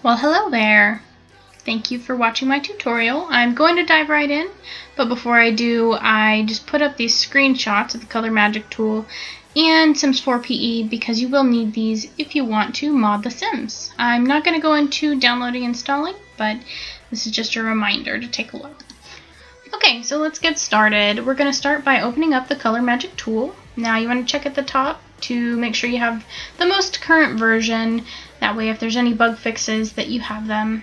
Well, hello there. Thank you for watching my tutorial. I'm going to dive right in, but before I do, I just put up these screenshots of the Color Magic tool and SimPE because you will need these if you want to mod The Sims. I'm not going to go into downloading and installing, but this is just a reminder to take a look. Okay, so let's get started. We're going to start by opening up the Color Magic tool. Now you want to check at the top to make sure you have the most current version. That way if there's any bug fixes that you have them.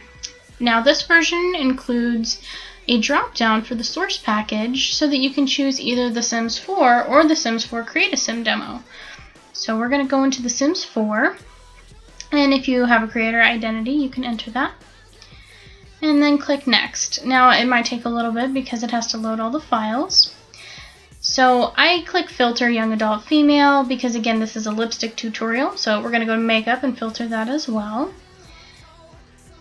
Now this version includes a drop down for the source package so that you can choose either The Sims 4 or The Sims 4 Create a Sim demo. So we're going to go into The Sims 4, and if you have a creator identity you can enter that. And then click Next. Now it might take a little bit because it has to load all the files. So I click Filter Young Adult Female because again this is a lipstick tutorial, so we're going to go to Makeup and filter that as well.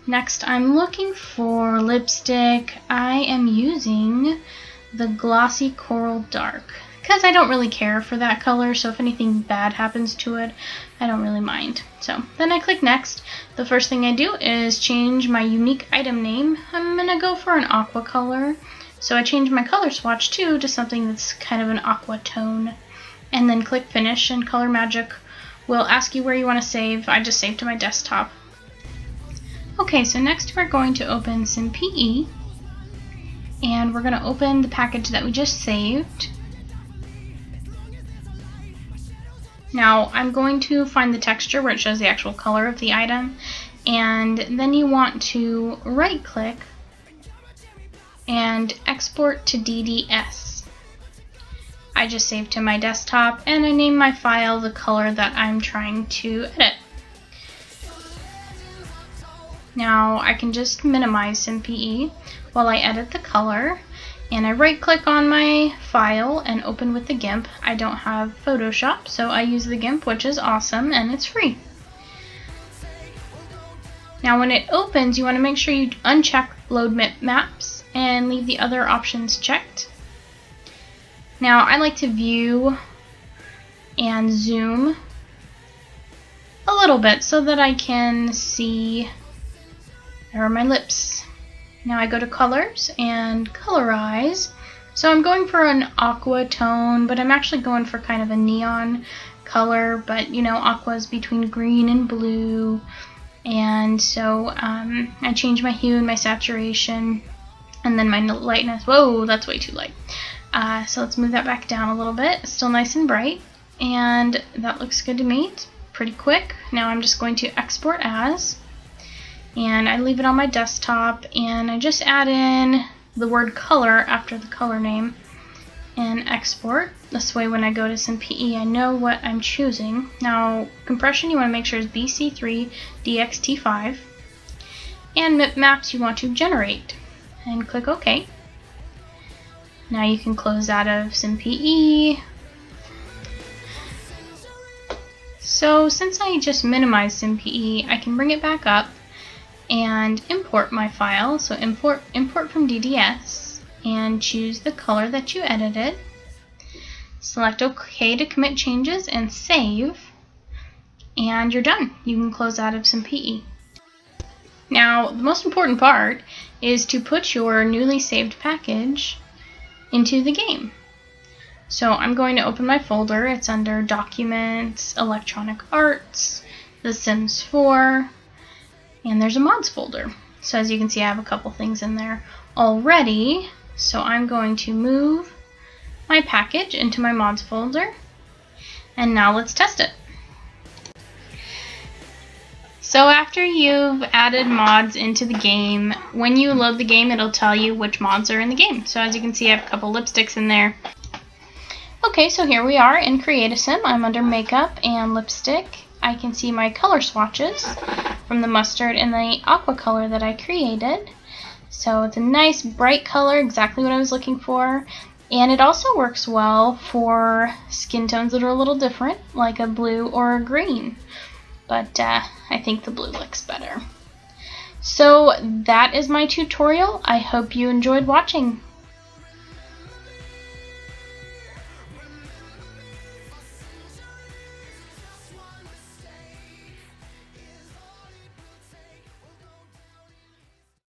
Next I'm looking for lipstick. I am using the Glossy Coral Dark because I don't really care for that color, so if anything bad happens to it I don't really mind. So then I click Next. The first thing I do is change my unique item name. I'm going to go for an aqua color. So I change my color swatch too to something that's kind of an aqua tone. And then click Finish, and Color Magic will ask you where you want to save. I just saved to my desktop. Okay, so next we're going to open SimPE, and we're going to open the package that we just saved. Now I'm going to find the texture where it shows the actual color of the item, and then you want to right click and export to DDS. I just saved to my desktop and I named my file the color that I'm trying to edit. Now I can just minimize SimPE while I edit the color, and I right click on my file and open with the GIMP. I don't have Photoshop, so I use the GIMP, which is awesome and it's free. Now when it opens you want to make sure you uncheck Load Maps and leave the other options checked. Now I like to view and zoom a little bit so that I can see there are my lips. Now I go to colors and colorize. So I'm going for an aqua tone, but I'm actually going for kind of a neon color, but you know, aqua is between green and blue, and so I change my hue and my saturation. And then my lightness, whoa, that's way too light. So let's move that back down a little bit. It's still nice and bright, and that looks good to me. It's pretty quick. Now I'm just going to export as, and I leave it on my desktop, and I just add in the word color after the color name and export. This way when I go to SimPE I know what I'm choosing. Now compression you want to make sure is BC3 DXT5, and maps you want to generate. And click OK. Now you can close out of SimPE. So since I just minimized SimPE, I can bring it back up and import my file. So import from DDS and choose the color that you edited. Select OK to commit changes and save. And you're done. You can close out of SimPE. Now, the most important part is to put your newly saved package into the game. So I'm going to open my folder. It's under Documents, Electronic Arts, The Sims 4, and there's a Mods folder. So as you can see, I have a couple things in there already. So I'm going to move my package into my Mods folder, and now let's test it. So after you've added mods into the game, when you load the game it'll tell you which mods are in the game. So as you can see I have a couple lipsticks in there. Okay, so here we are in Create a Sim. I'm under Makeup and Lipstick. I can see my color swatches from the mustard and the aqua color that I created. So it's a nice bright color, exactly what I was looking for. And it also works well for skin tones that are a little different, like a blue or a green. But I think the blue looks better. So that is my tutorial. I hope you enjoyed watching.